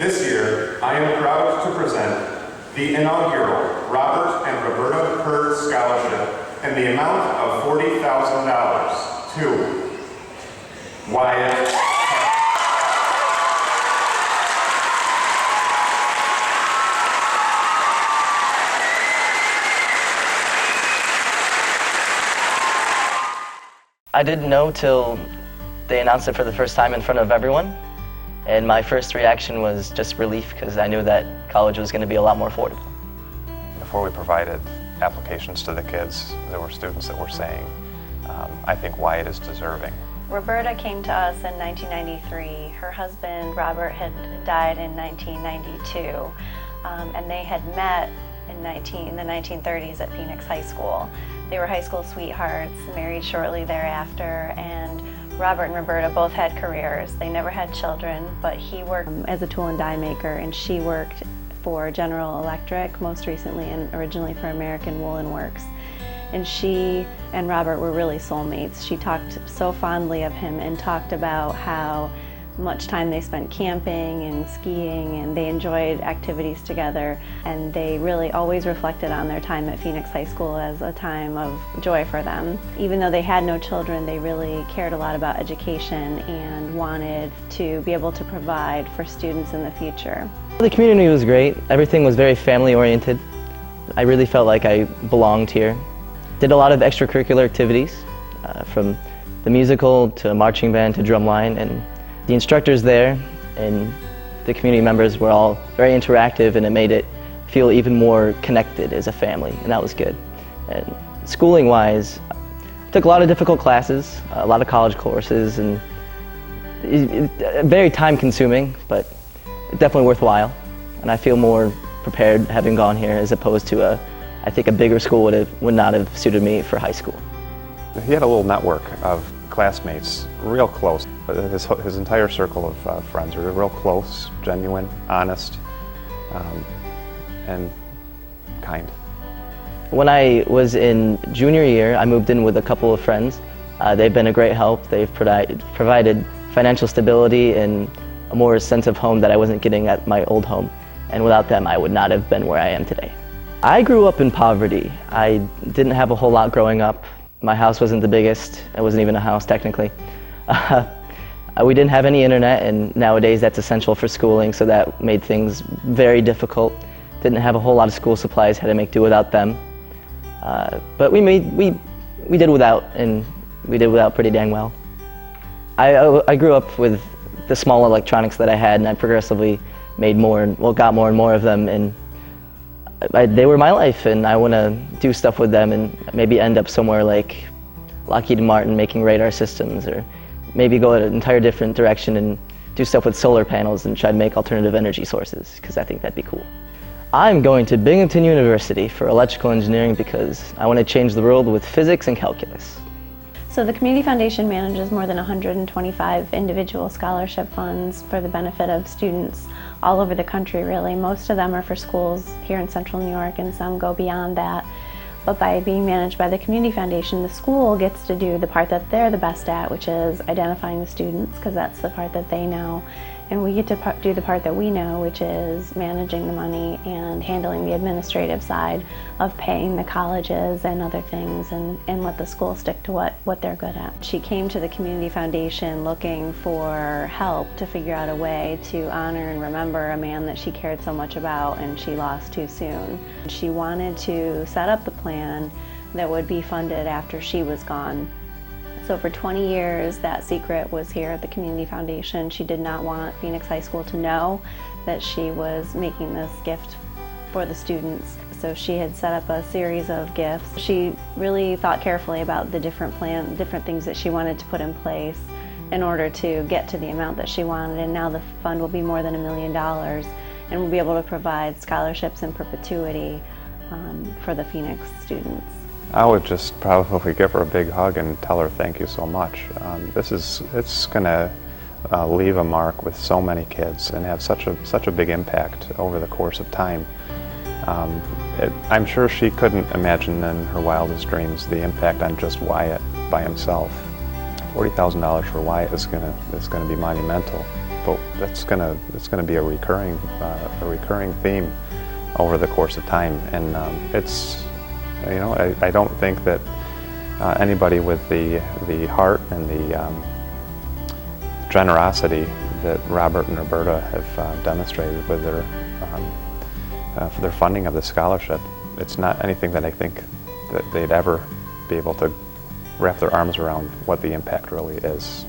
This year, I am proud to present the inaugural Robert and Roberta Hurd Scholarship in the amount of $40,000 to Wyatt. I didn't know till they announced it for the first time in front of everyone, and my first reaction was just relief because I knew that college was going to be a lot more affordable. Before we provided applications to the kids, there were students that were saying, I think Wyatt is deserving. Roberta came to us in 1993. Her husband, Robert, had died in 1992, and they had met in the 1930s at Phoenix High School. They were high school sweethearts, married shortly thereafter, and Robert and Roberta both had careers. They never had children, but he worked as a tool and die maker, and she worked for General Electric, most recently and originally for American Woolen Works. And she and Robert were really soulmates. She talked so fondly of him and talked about how much time they spent camping and skiing, and they enjoyed activities together, and they really always reflected on their time at Phoenix High School as a time of joy for them. Even though they had no children, they really cared a lot about education and wanted to be able to provide for students in the future. The community was great. Everything was very family oriented. I really felt like I belonged here. Did a lot of extracurricular activities, from the musical to marching band to drumline, and the instructors there and the community members were all very interactive, and it made it feel even more connected as a family, and that was good. And schooling-wise, I took a lot of difficult classes, a lot of college courses, and very time-consuming, but definitely worthwhile. And I feel more prepared having gone here as opposed to I think a bigger school would not have suited me for high school. He had a little network of classmates, real close. His entire circle of friends were real close, genuine, honest, and kind. When I was in junior year, I moved in with a couple of friends. They've been a great help. They've provided financial stability and a more sense of home that I wasn't getting at my old home. And without them, I would not have been where I am today. I grew up in poverty. I didn't have a whole lot growing up. My house wasn't the biggest. It wasn't even a house, technically. We didn't have any internet, and nowadays that's essential for schooling, so that made things very difficult. Didn't have a whole lot of school supplies, had to make do without them. But we did without, and we did without pretty dang well. I grew up with the small electronics that I had, and I progressively made more, got more and more of them, and they were my life, and I want to do stuff with them and maybe end up somewhere like Lockheed Martin making radar systems, or maybe go in an entire different direction and do stuff with solar panels and try to make alternative energy sources, because I think that'd be cool. I'm going to Binghamton University for electrical engineering because I want to change the world with physics and calculus. So the Community Foundation manages more than 125 individual scholarship funds for the benefit of students all over the country, really. Most of them are for schools here in Central New York, and some go beyond that. But by being managed by the Community Foundation, the school gets to do the part that they're the best at, which is identifying the students, because that's the part that they know. And we get to do the part that we know, which is managing the money and handling the administrative side of paying the colleges and other things, and let the school stick to what they're good at. She came to the Community Foundation looking for help to figure out a way to honor and remember a man that she cared so much about and she lost too soon. She wanted to set up the plan that would be funded after she was gone. So for 20 years, that secret was here at the Community Foundation. She did not want Phoenix High School to know that she was making this gift for the students. So she had set up a series of gifts. She really thought carefully about the different things that she wanted to put in place in order to get to the amount that she wanted. And now the fund will be more than $1 million, and we'll be able to provide scholarships in perpetuity for the Phoenix students. I would just probably give her a big hug and tell her thank you so much. It's going to leave a mark with so many kids and have such a big impact over the course of time. I'm sure she couldn't imagine in her wildest dreams the impact on just Wyatt by himself. $40,000 for Wyatt is going to be monumental. but it's gonna be a recurring theme over the course of time, and it's, you know, I don't think that anybody with the heart and the generosity that Robert and Roberta have demonstrated with their for their funding of the scholarship, it's not anything that I think that they'd ever be able to wrap their arms around what the impact really is.